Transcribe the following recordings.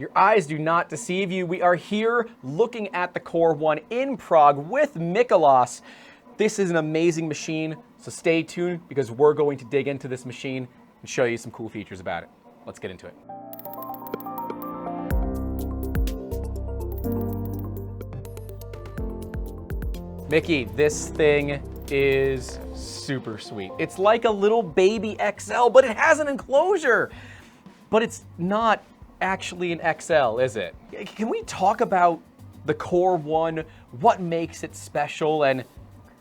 Your eyes do not deceive you. We are here looking at the Core 1 in Prague with Mikolas. This is an amazing machine, so stay tuned because we're going to dig into this machine and show you some cool features about it. Let's get into it. Mickey, this thing is super sweet. It's like a little baby XL, but it has an enclosure. But it's not actually an XL, is it? Can we talk about the Core 1, what makes it special, and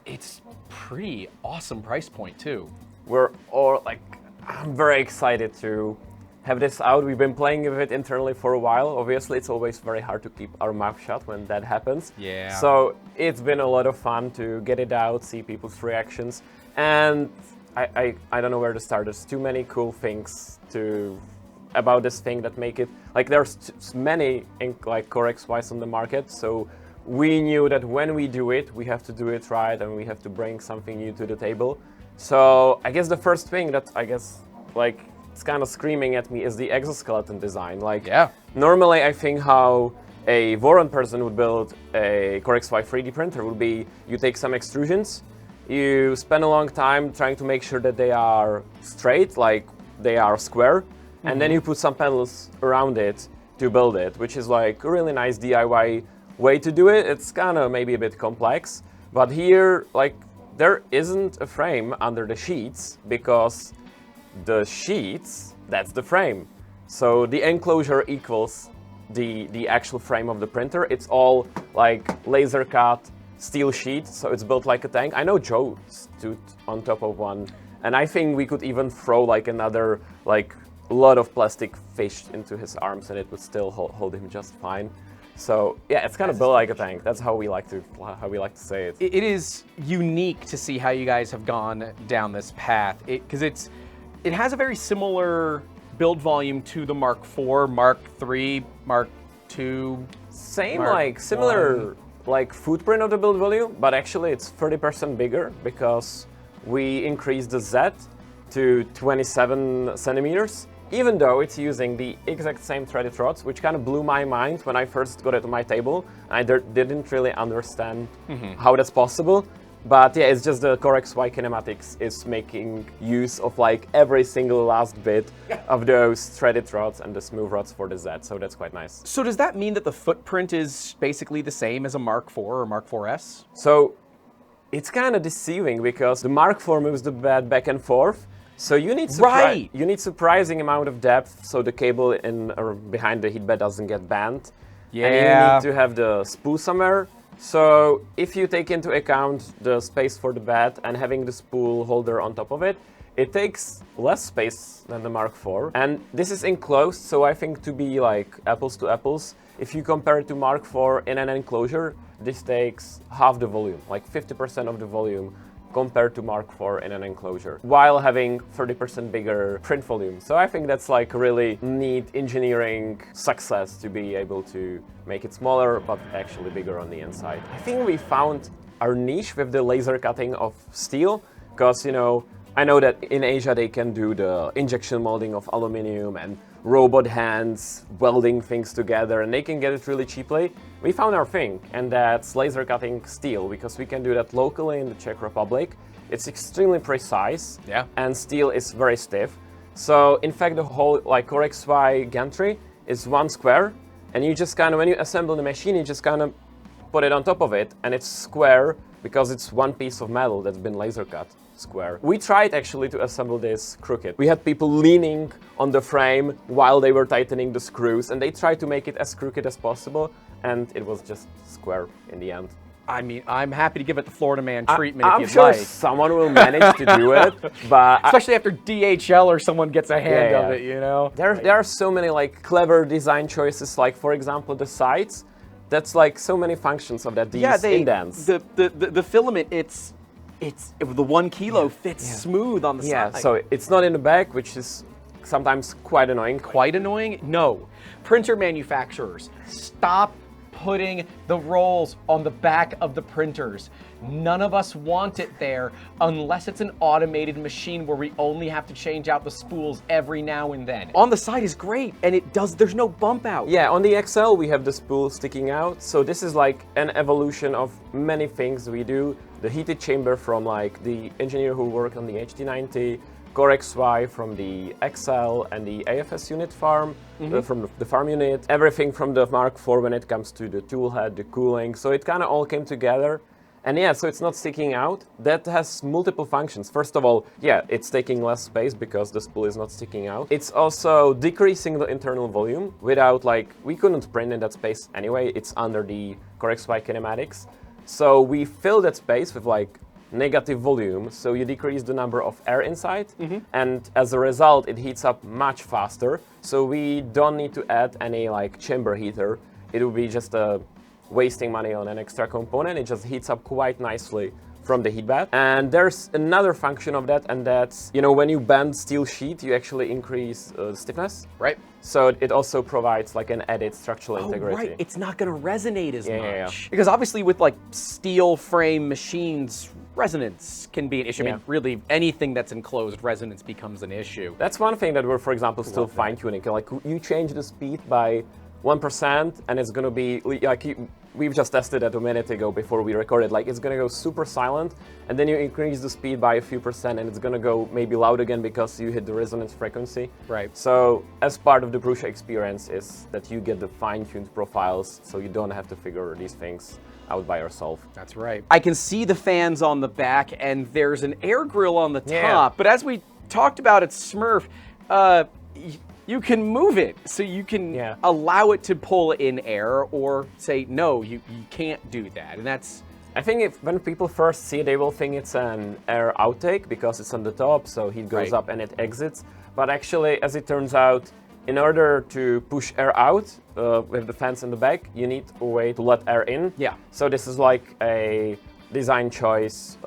it's pretty awesome price point too. I'm very excited to have this out. We've been playing with it internally for a while. Obviously, it's always very hard to keep our mouth shut when that happens. Yeah. So it's been a lot of fun to get it out, see people's reactions, and I don't know where to start. There's too many cool things about this thing that make it, like there's many Core XYs on the market, so we knew that when we do it, we have to do it right and we have to bring something new to the table. So I guess the first thing that it's kind of screaming at me is the exoskeleton design. Normally I think how a Voron person would build a Core XY 3D printer would be, you take some extrusions, you spend a long time trying to make sure that they are straight, like they are square, and then you put some panels around it to build it, which is like a really nice DIY way to do it. It's kind of maybe a bit complex, but here, there isn't a frame under the sheets because the sheets, that's the frame. So the enclosure equals the actual frame of the printer. It's all like laser cut steel sheet, so it's built like a tank. I know Joe stood on top of one, and I think we could even throw another lot of plastic fish into his arms and it would still hold him just fine. So yeah, it's kind of built like a tank. That's how we like to say it. It is unique to see how you guys have gone down this path because it has a very similar build volume to the Mark IV, Mark III, Mark II. Same, similar footprint of the build volume, but actually it's 30% bigger because we increased the Z to 27 centimeters. Even though it's using the exact same threaded rods, which kind of blew my mind when I first got it on my table. I didn't really understand how that's possible. But yeah, it's just the Core XY kinematics is making use of every single last bit of those threaded rods and the smooth rods for the Z, so that's quite nice. So does that mean that the footprint is basically the same as a Mark IV or Mark IVS? So it's kind of deceiving because the Mark IV moves the bed back and forth. So you need surprising amount of depth so the cable behind the heat bed doesn't get bent. Yeah. And you need to have the spool somewhere. So if you take into account the space for the bed and having the spool holder on top of it, it takes less space than the Mark IV. And this is enclosed, so I think to be apples to apples, if you compare it to Mark IV in an enclosure, this takes half the volume, 50% of the volume compared to Mark IV in an enclosure, while having 30% bigger print volume. So I think that's a really neat engineering success to be able to make it smaller, but actually bigger on the inside. I think we found our niche with the laser cutting of steel, because, I know that in Asia they can do the injection molding of aluminum and robot hands welding things together, and they can get it really cheaply. We found our thing, and that's laser cutting steel, because we can do that locally in the Czech Republic. It's extremely precise, and steel is very stiff. So in fact the whole Core XY gantry is one square, and you just when you assemble the machine, you just put it on top of it, and it's square because it's one piece of metal that's been laser cut square. We tried actually to assemble this crooked. We had people leaning on the frame while they were tightening the screws, and they tried to make it as crooked as possible, and it was just square in the end. I mean, I'm happy to give it the Florida man treatment if you'd I'm sure like. Someone will manage to do it, but especially after DHL or someone gets a hand of it, There are so many clever design choices, for example the sides. That's so many functions of that. These indents. The filament, it's the 1 kilo fits smooth on the side. Yeah, so it's not in the back, which is sometimes quite annoying. Quite annoying? No. Printer manufacturers, stop putting the rolls on the back of the printers. None of us want it there unless it's an automated machine where we only have to change out the spools every now and then. On the side is great, and there's no bump out. Yeah, on the XL we have the spool sticking out, so this is like an evolution of many things we do. The heated chamber from like the engineer who worked on the HT90, Core XY from the XL and the AFS unit farm, from the farm unit, everything from the Mark IV when it comes to the tool head, the cooling, so it kind of all came together. And yeah, so it's not sticking out. That has multiple functions. First of all, yeah, it's taking less space because the spool is not sticking out. It's also decreasing the internal volume without like, we couldn't print in that space anyway, it's under the Core XY kinematics. So we fill that space with like negative volume, so you decrease the number of air inside, and as a result it heats up much faster, so we don't need to add any like chamber heater. It will be just wasting money on an extra component. It just heats up quite nicely from the heat bath. And there's another function of that, and that's, you know, when you bend steel sheet, you actually increase stiffness. Right. So it also provides like an added structural integrity. Right, it's not gonna resonate as much. Yeah. Because obviously with like steel frame machines, resonance can be an issue. I mean, really anything that's enclosed, resonance becomes an issue. That's one thing that we're, for example, still fine-tuning. Like you change the speed by 1% and it's gonna be like, we've just tested it a minute ago before we recorded, like it's gonna go super silent, and then you increase the speed by a few percent and it's gonna go maybe loud again because you hit the resonance frequency. Right. So as part of the Prusa experience is that you get the fine-tuned profiles, so you don't have to figure these things out by yourself. That's right. I can see the fans on the back and there's an air grill on the top, but as we talked about at Smurf, you can move it, so you can allow it to pull in air or say, no, you can't do that. And that's... I think when people first see it, they will think it's an air outtake because it's on the top, so heat goes up and it exits. But actually, as it turns out, in order to push air out with the fans in the back, you need a way to let air in. Yeah. So this is like a design choice,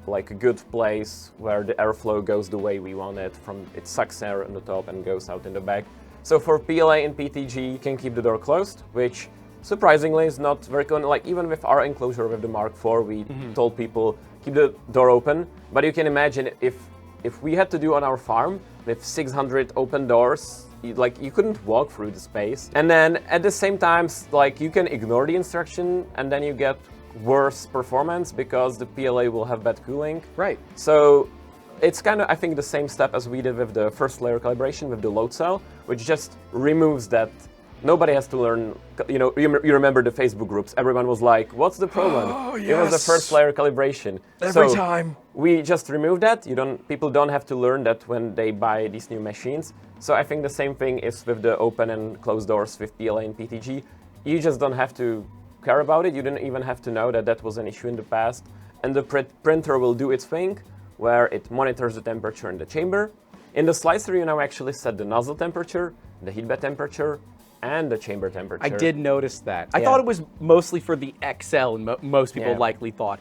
like a good place where the airflow goes the way we want it. It sucks air on the top and goes out in the back. So for PLA and PTG, you can keep the door closed, which surprisingly is not very common. Like even with our enclosure with the Mark IV, we told people keep the door open. But you can imagine if we had to do on our farm with 600 open doors, like you couldn't walk through the space. And then at the same time, like you can ignore the instruction and then you get worse performance because the PLA will have bad cooling. Right. So it's kind of, I think, the same step as we did with the first layer calibration with the load cell, which just removes that. Nobody has to learn, you know, you remember the Facebook groups. Everyone was like, what's the problem? Oh, yes. It was the first layer calibration. Every time. We just removed that. People don't have to learn that when they buy these new machines. So I think the same thing is with the open and closed doors with PLA and PTG. You just don't have to care about it. You didn't even have to know that that was an issue in the past. And the printer will do its thing, where it monitors the temperature in the chamber. In the slicer, you now actually set the nozzle temperature, the heat bed temperature, and the chamber temperature. I did notice that. I thought it was mostly for the XL, and most people likely thought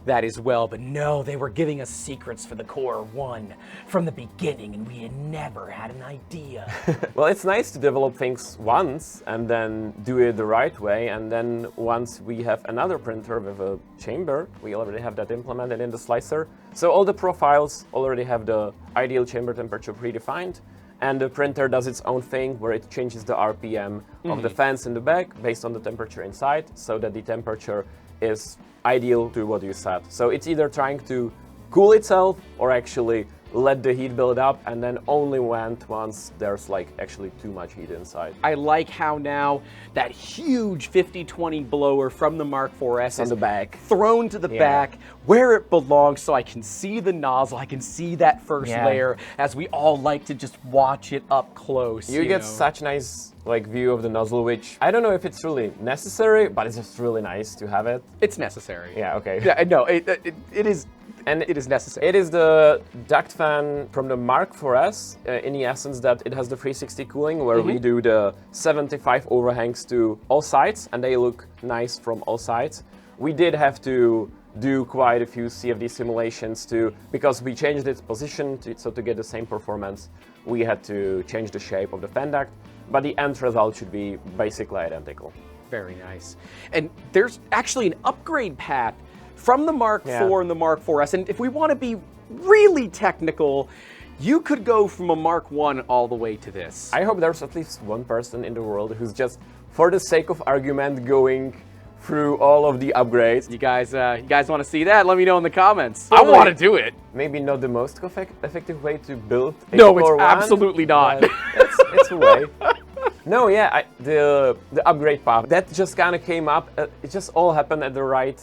that as well, but no, they were giving us secrets for the Core 1 from the beginning, and we had never had an idea. Well, it's nice to develop things once and then do it the right way, and then once we have another printer with a chamber, we already have that implemented in the slicer. So all the profiles already have the ideal chamber temperature predefined, and the printer does its own thing where it changes the RPM of the fans in the back based on the temperature inside, so that the temperature is ideal to what you set. So it's either trying to cool itself or actually let the heat build up, and then only went once there's like actually too much heat inside. I like how now that huge 50-20 blower from the Mark IV's on the back, thrown to the back where it belongs, so I can see the nozzle, I can see that first layer, as we all like to just watch it up close. You get such nice like view of the nozzle, which I don't know if it's really necessary, but it's just really nice to have it. It's necessary. Yeah, okay. Yeah, no, it is. And it is necessary. It is the duct fan from the Mark IV's, in the essence that it has the 360 cooling, where we do the 75 overhangs to all sides, and they look nice from all sides. We did have to do quite a few CFD simulations because we changed its position, so to get the same performance, we had to change the shape of the fan duct, but the end result should be basically identical. Very nice. And there's actually an upgrade path from the Mark IV and the Mark IVs. And if we want to be really technical, you could go from a Mark I all the way to this. I hope there's at least one person in the world who's just, for the sake of argument, going through all of the upgrades. You guys want to see that? Let me know in the comments. I want to do it. Maybe not the most effective way to build a No, it's absolutely not. It's a way. No, yeah, the upgrade path, that just kind of came up. It just all happened at the right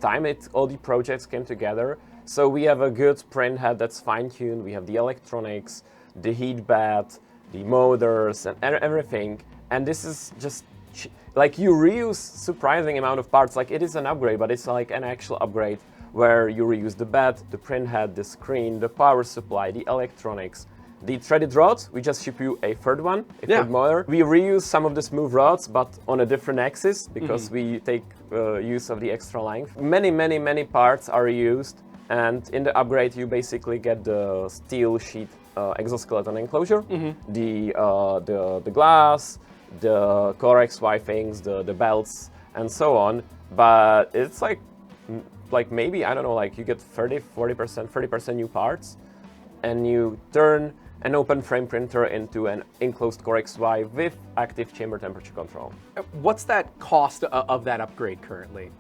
time. All the projects came together. So we have a good print head that's fine-tuned. We have the electronics, the heat bed, the motors, and everything. And this is just like you reuse surprising amount of parts. Like it is an upgrade, but it's like an actual upgrade where you reuse the bed, the print head, the screen, the power supply, the electronics. The threaded rods, we just ship you a third one, a third motor. We reuse some of the smooth rods, but on a different axis because we take use of the extra length. Many parts are reused, and in the upgrade you basically get the steel sheet exoskeleton enclosure, the glass, the Core XY things, the belts, and so on. But it's like maybe, I don't know, like you get 30% new parts, and you turn an open frame printer into an enclosed Core XY with active chamber temperature control. What's that cost of that upgrade currently?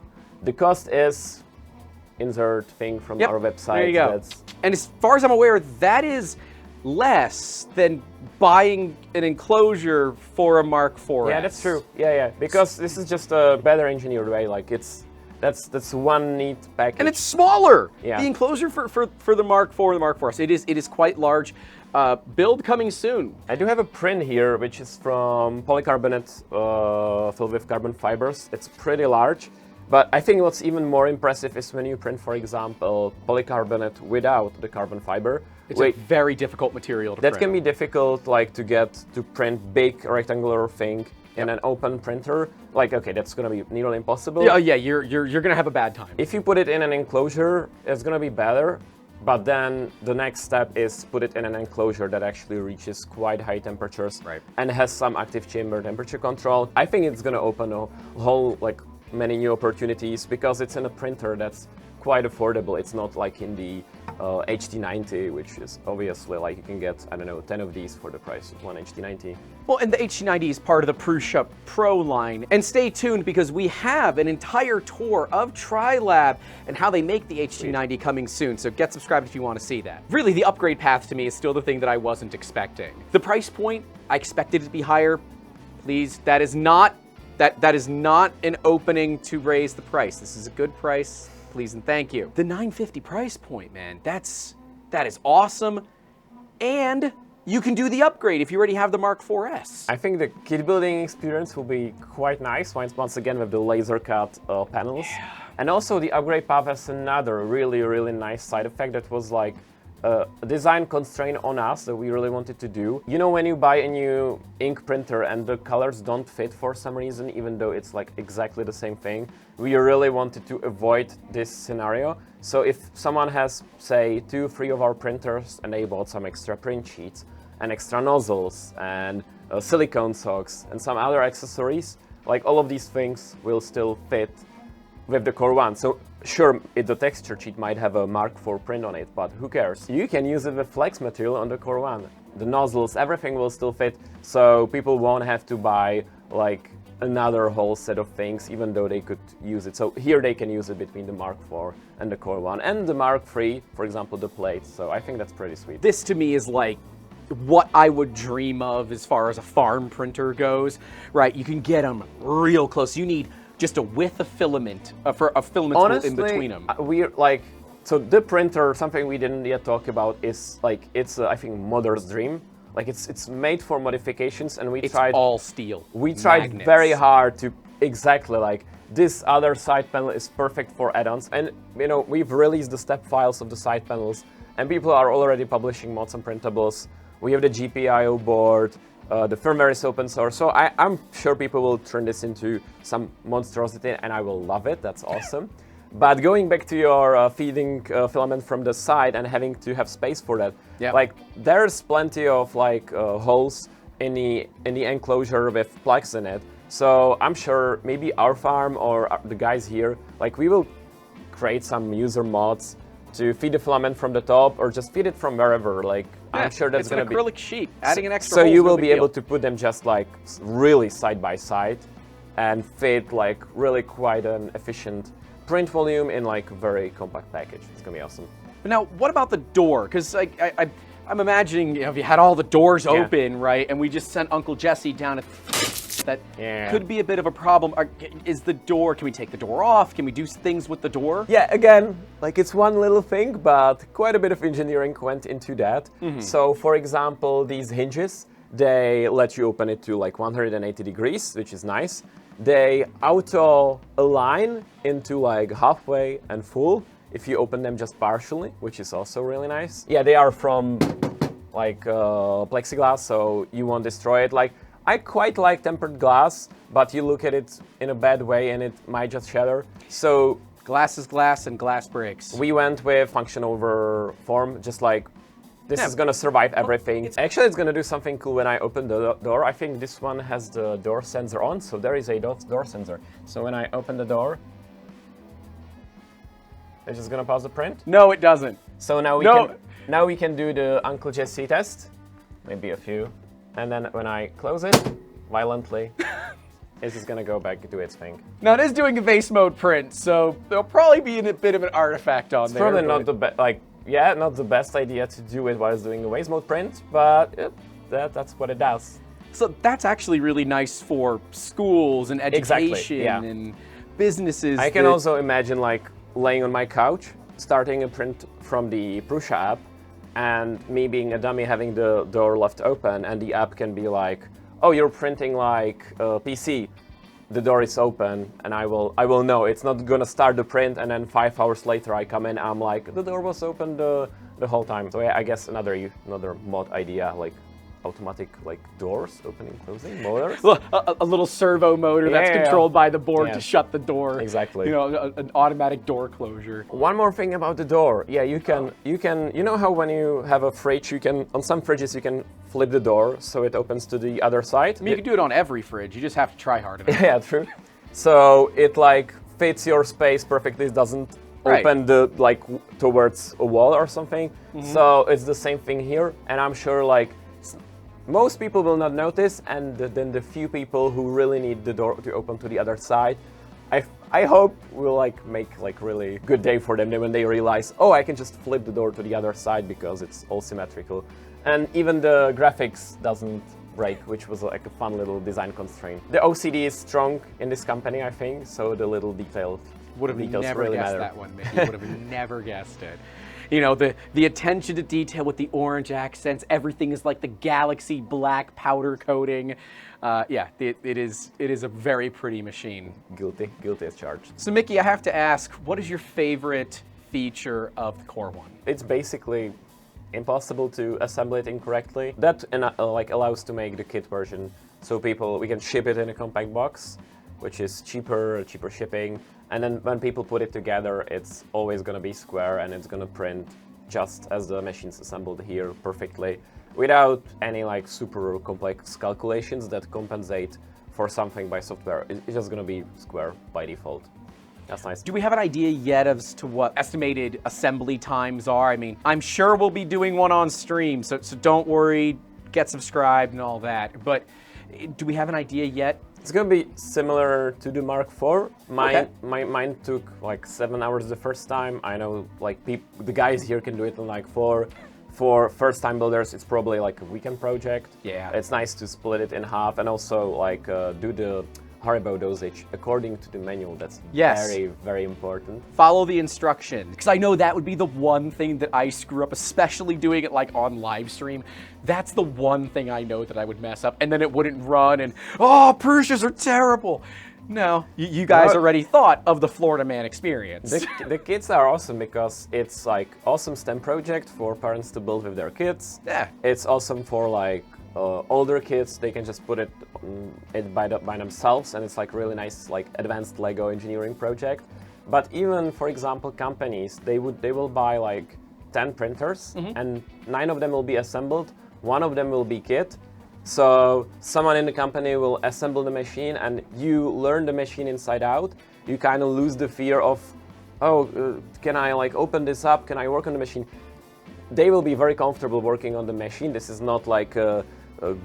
The cost is insert thing from our website. There you go. And as far as I'm aware, that is less than buying an enclosure for a Mark IV. Yeah, that's true. Yeah, because this is just a better engineered way. Like that's one neat package. And it's smaller. Yeah. The enclosure for the Mark IV and the Mark IVs, it is quite large. Build coming soon. I do have a print here, which is from polycarbonate filled with carbon fibers. It's pretty large, but I think what's even more impressive is when you print, for example, polycarbonate without the carbon fiber. It's a very difficult material to print. That can be difficult, like to get to print big rectangular thing in an open printer. Like, okay, that's gonna be nearly impossible. Yeah, you're gonna have a bad time. If you put it in an enclosure, it's gonna be better. But then the next step is put it in an enclosure that actually reaches quite high temperatures and has some active chamber temperature control. I think it's gonna open a whole, like, many new opportunities because it's in a printer that's quite affordable. It's not like in the HT90, which is obviously like you can get, I don't know, 10 of these for the price of one HT90. Well, and the HT90 is part of the Prusa Pro line. And stay tuned because we have an entire tour of TriLab and how they make the HT90 coming soon. So get subscribed if you want to see that. Really, the upgrade path to me is still the thing that I wasn't expecting. The price point, I expected it to be higher. Please, that is not an opening to raise the price. This is a good price. Please and thank you. The $950 price point, man, that is awesome. And you can do the upgrade if you already have the Mark IVs. I think the kit building experience will be quite nice once again with the laser cut panels. Yeah. And also the upgrade path has another really nice side effect that was like a design constraint on us that we really wanted to do. You know, when you buy a new ink printer and the colors don't fit for some reason, even though it's like exactly the same thing, we really wanted to avoid this scenario. So if someone has, say, 2-3 of our printers and they bought some extra print sheets and extra nozzles and silicone socks and some other accessories, like all of these things will still fit with the Core 1. So sure, the texture sheet might have a Mark IV print on it, but who cares? You can use it with flex material on the Core 1. The nozzles, everything will still fit, so people won't have to buy like another whole set of things, even though they could use it. So here they can use it between the Mark IV and the Core 1 and the Mark III, for example, the plates. So I think that's pretty sweet. This to me is like what I would dream of as far as a farm printer goes, right? You can get them real close. You need just a width of filament, for a filament Honestly, in between them. We're like, so the printer, something we didn't yet talk about is like, it's I think modder's dream. Like it's made for modifications, and it's all steel. We tried very hard to exactly like, this other side panel is perfect for add-ons. And you know, we've released the step files of the side panels and people are already publishing mods and printables. We have the GPIO board. The firmware is open source, so I'm sure people will turn this into some monstrosity, and I will love it. That's awesome. But going back to your feeding filament from the side and having to have space for that, like there's plenty of like holes in the enclosure with plugs in it, So I'm sure maybe our farm or the guys here, like we will create some user mods to feed the filament from the top or just feed it from wherever. Like I'm sure that's going to be an acrylic sheet. Adding an extra so hole you is no will big be deal. able to put them just like really side by side and fit like really quite an efficient print volume in like a very compact package. It's going to be awesome. But now, what about the door? Because I'm imagining, you know, if you had all the doors open, right, and we just sent Uncle Jesse down, that could be a bit of a problem. Is the door? Can we take the door off? Can we do things with the door? Yeah, again, like it's one little thing, but quite a bit of engineering went into that. So, for example, these hinges, they let you open it to like 180 degrees, which is nice. They auto align into like halfway and full if you open them just partially, which is also really nice. Yeah, they are from like plexiglass, so you won't destroy it. Like, I quite like tempered glass, but you look at it in a bad way and it might just shatter. So glass is glass and glass breaks. we went with function over form, just like this is gonna survive everything. Actually, it's gonna do something cool when I open the door. I think this one has the door sensor on, so there is a door sensor. So when I open the door, it's just gonna pause the print. No, it doesn't. So now we can do the Uncle Jesse test, maybe a few. And then when I close it violently, it's just gonna go back to its thing. Now it is doing a vase mode print, so there'll probably be a bit of an artifact on there. Probably not the best, like, yeah, not the best idea to do it while it's doing a vase mode print, but that's what it does. So that's actually really nice for schools and education and businesses. I can also imagine like laying on my couch, starting a print from the Prusa app, and me being a dummy having the door left open, and the app can be like, oh, you're printing like a PC, the door is open, and I will know. It's not gonna start the print and then 5 hours later I come in, I'm like, the door was open the whole time. So yeah, I guess another mod idea, like automatic like doors, opening, closing, motors. A little servo motor that's controlled by the board to shut the door. Exactly. You know, an automatic door closure. One more thing about the door. Yeah, you know how when you have a fridge, you can, on some fridges, you can flip the door so it opens to the other side. I mean, you can do it on every fridge. You just have to try hard enough. Yeah, true. So it like fits your space perfectly. It doesn't open the like towards a wall or something. So it's the same thing here, and I'm sure like most people will not notice, and then the few people who really need the door to open to the other side, I hope will like make like really good day for them when they realize, oh, I can just flip the door to the other side because it's all symmetrical. And even the graphics doesn't break, which was like a fun little design constraint. The OCD is strong in this company, I think, so the little details never really guessed matter. that one, Mickey. Would have never guessed it. You know, the attention to detail with the orange accents, everything is like the galaxy black powder coating. Yeah, it is a very pretty machine. Guilty as charged. So Mickey, I have to ask, what is your favorite feature of the Core One? It's basically impossible to assemble it incorrectly. That like allows to make the kit version, so we can ship it in a compact box, which is cheaper shipping. And then when people put it together, it's always going to be square and it's going to print just as the machine's assembled here perfectly, without any like super complex calculations that compensate for something by software. It's just going to be square by default. That's nice. Do we have an idea yet as to what estimated assembly times are? I mean, I'm sure we'll be doing one on stream, so don't worry, get subscribed and all that. But do we have an idea yet? It's gonna be similar to the Mark IV. Mine took like 7 hours the first time. I know like the guys here can do it in like 4. For first-time builders, it's probably like a weekend project. Yeah. It's nice to split it in half and also like do the Haribo dosage according to the manual. That's very, very important. Follow the instruction, because I know that would be the one thing that I screw up, especially doing it like on live stream. That's the one thing I know that I would mess up, and then it wouldn't run, and oh, Prusas are terrible. No, you guys already thought of the Florida Man experience. The kits are awesome because it's like awesome STEM project for parents to build with their kids. Yeah. It's awesome for like older kids. They can just put it by themselves, and it's like really nice like advanced Lego engineering project. But even for example companies, they will buy like 10 printers and 9 of them will be assembled, 1 of them will be kit. So someone in the company will assemble the machine and you learn the machine inside out. You kind of lose the fear of, oh, can I like open this up? Can I work on the machine? They will be very comfortable working on the machine. This is not like a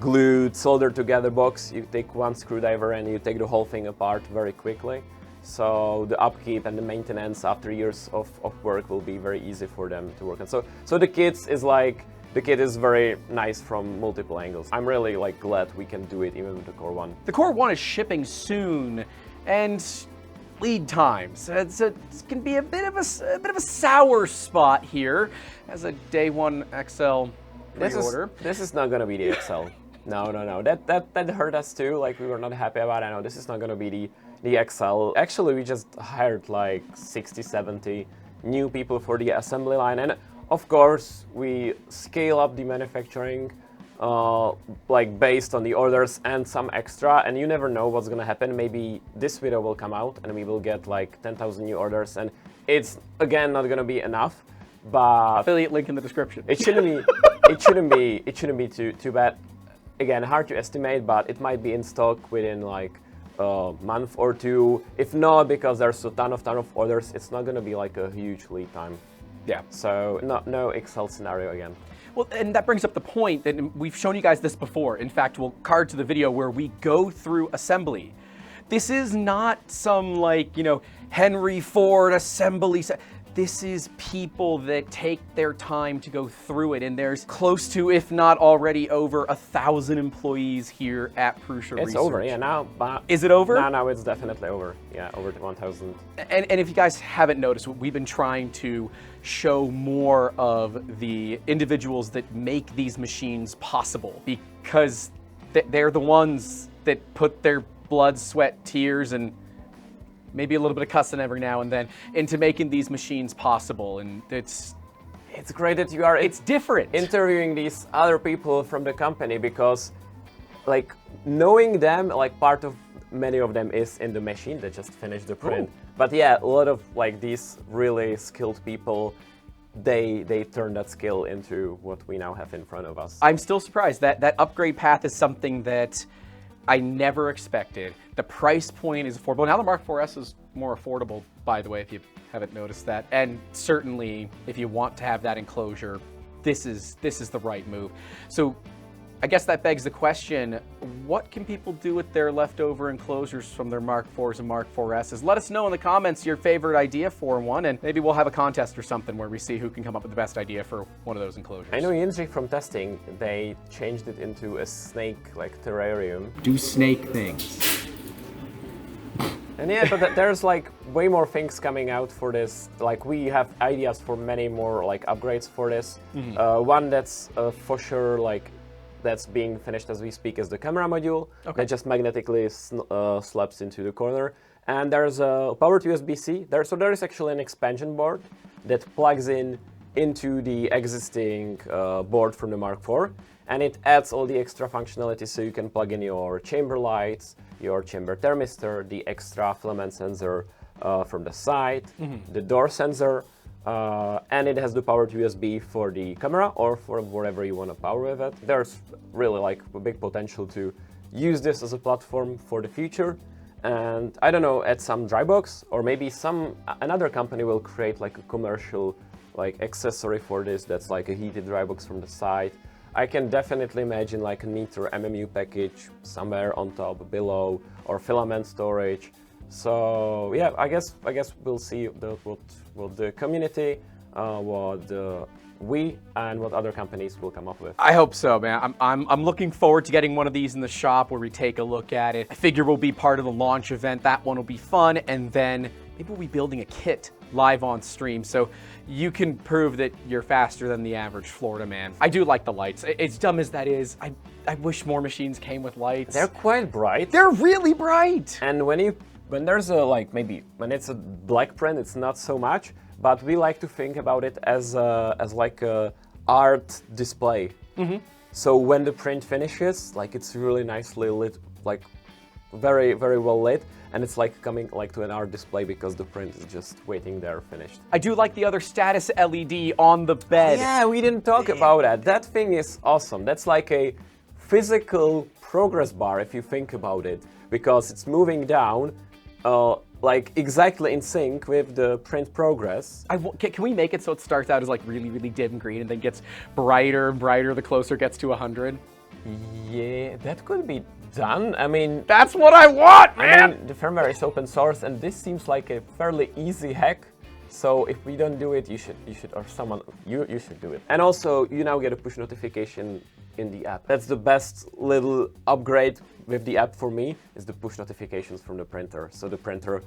glued, soldered together box. You take one screwdriver and you take the whole thing apart very quickly. So the upkeep and the maintenance after years of work will be very easy for them to work on. So the kit is very nice from multiple angles. I'm really like glad we can do it even with the Core 1. The Core 1 is shipping soon, and lead times. It's can be a bit of a sour spot here as a Day 1 XL pre-order. This is not gonna be the XL. No. That hurt us too. Like we were not happy about it. No, this is not gonna be the XL. Actually, we just hired like 60, 70 new people for the assembly line, and of course we scale up the manufacturing like based on the orders and some extra, and you never know what's gonna happen. Maybe this video will come out and we will get like 10,000 new orders, and it's again not gonna be enough. But affiliate link in the description. It shouldn't be too bad. Again, hard to estimate, but it might be in stock within like a month or two. If not, because there's a ton of orders, it's not gonna be like a huge lead time. Yeah. So no XL scenario again. Well, and that brings up the point that we've shown you guys this before. In fact, we'll card to the video where we go through assembly. This is not some like, you know, Henry Ford assembly set. This is people that take their time to go through it, and there's close to, if not already over, 1,000 employees here at Prusa Research. It's over, yeah, now. Is it over? Now it's definitely over. Yeah, over 1,000. And if you guys haven't noticed, we've been trying to show more of the individuals that make these machines possible, because they're the ones that put their blood, sweat, tears, and maybe a little bit of cussing every now and then into making these machines possible. And it's great that you are it's different interviewing these other people from the company, because like knowing them, like part of many of them is in the machine. They just finished the print. Ooh. But yeah, a lot of like these really skilled people, they turn that skill into what we now have in front of us. I'm still surprised that upgrade path is something that I never expected. The price point is affordable. Now the Mark IVS is more affordable, by the way, if you haven't noticed that. And certainly, if you want to have that enclosure, this is the right move. So I guess that begs the question, what can people do with their leftover enclosures from their Mark IVs and Mark IVSs? Let us know in the comments your favorite idea for one, and maybe we'll have a contest or something where we see who can come up with the best idea for one of those enclosures. I know Yinzi from testing, they changed it into a snake like terrarium. Do snake things. And yeah, but there's like way more things coming out for this. Like we have ideas for many more like upgrades for this. Mm-hmm. One that's for sure like that's being finished as we speak is the camera module. Okay. That just magnetically slaps into the corner. And there's a powered USB-C. So there is actually an expansion board that plugs into the existing board from the Mark IV. And it adds all the extra functionality, so you can plug in your chamber lights, your chamber thermistor, the extra filament sensor from the side, the door sensor, and it has the powered USB for the camera or for whatever you want to power with it. There's really like a big potential to use this as a platform for the future. And I don't know, add some dry box, or maybe another company will create like a commercial like accessory for this that's like a heated dry box from the side. I can definitely imagine like a neater MMU package somewhere on top, below, or filament storage. So yeah, I guess we'll see what the community, we and what other companies will come up with. I hope so, man. I'm looking forward to getting one of these in the shop where we take a look at it. I figure we'll be part of the launch event. That one will be fun, and then maybe we'll be building a kit live on stream, so you can prove that you're faster than the average Florida man. I do like the lights. As dumb as that is, I wish more machines came with lights. They're quite bright. They're really bright. And when there's a like maybe when it's a black print, it's not so much. But we like to think about it as like a art display. Mm-hmm. So when the print finishes, like it's really nicely lit, like very, very well lit, and it's like coming like to an art display because the print is just waiting there finished. I do like the other status LED on the bed. Yeah, we didn't talk about that. That thing is awesome. That's like a physical progress bar if you think about it, because it's moving down like exactly in sync with the print progress. Can we make it so it starts out as like really, really dim green and then gets brighter and brighter the closer it gets to 100? Yeah, that could be done. I mean, that's what I want, man! I mean, the firmware is open source, and this seems like a fairly easy hack. So if we don't do it, you should, or someone, you should do it. And also, you now get a push notification in the app. That's the best little upgrade with the app for me, is the push notifications from the printer. So the printer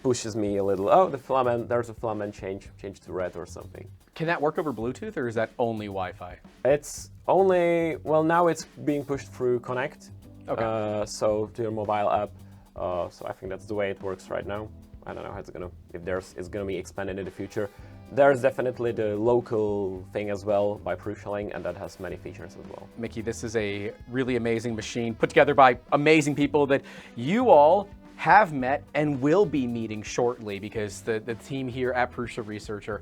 pushes me a little, oh, there's a filament change to red or something. Can that work over Bluetooth, or is that only Wi-Fi? It's only, well, now it's being pushed through Connect. Okay. So to your mobile app. So I think that's the way it works right now. I don't know how it's gonna, it's gonna be expanded in the future. There's definitely the local thing as well by PRUSA, and that has many features as well. Mickey, this is a really amazing machine put together by amazing people that you all have met and will be meeting shortly, because the team here at PRUSA Research are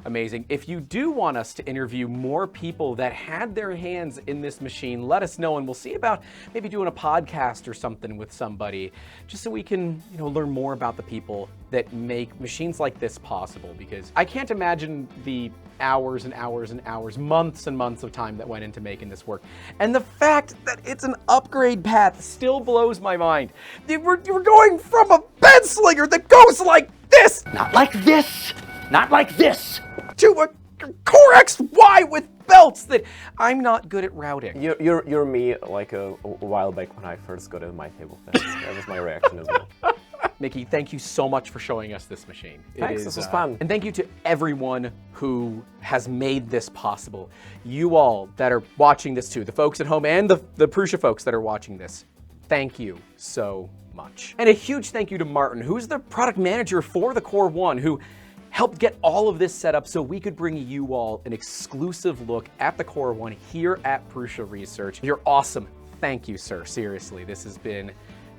amazing. If you do want us to interview more people that had their hands in this machine, let us know, and we'll see about maybe doing a podcast or something with somebody, just so we can, you know, learn more about the people that make machines like this possible, because I can't imagine the hours and hours and hours, months and months of time that went into making this work. And the fact that it's an upgrade path still blows my mind. We're going from a bed slinger that goes like this! Not like this! Not like this! To a Core XY with belts that I'm not good at routing. You're me like a while back when I first got in my table. That was my reaction as well. Mickey, thank you so much for showing us this machine. Thanks, this was fun. And thank you to everyone who has made this possible. You all that are watching this too, the folks at home and the PRUSA folks that are watching this, thank you so much. And a huge thank you to Martin, who's the product manager for the Core One, who helped get all of this set up so we could bring you all an exclusive look at the Core One here at PRUSA Research. You're awesome. Thank you, sir. Seriously, this has been,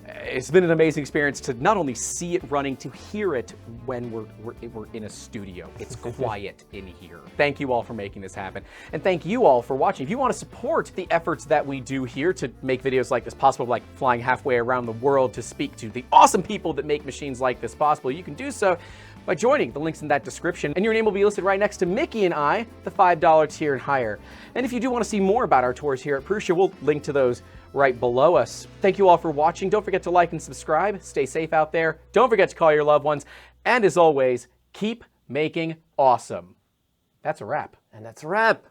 it's been an amazing experience to not only see it running, to hear it when we're in a studio. It's quiet in here. Thank you all for making this happen. And thank you all for watching. If you want to support the efforts that we do here to make videos like this possible, like flying halfway around the world to speak to the awesome people that make machines like this possible, you can do so by joining. The link's in that description, and your name will be listed right next to Mickey and I, the $5 tier and higher. And if you do want to see more about our tours here at PRUSA, we'll link to those right below us. Thank you all for watching. Don't forget to like and subscribe. Stay safe out there. Don't forget to call your loved ones. And as always, keep making awesome. That's a wrap. And that's a wrap.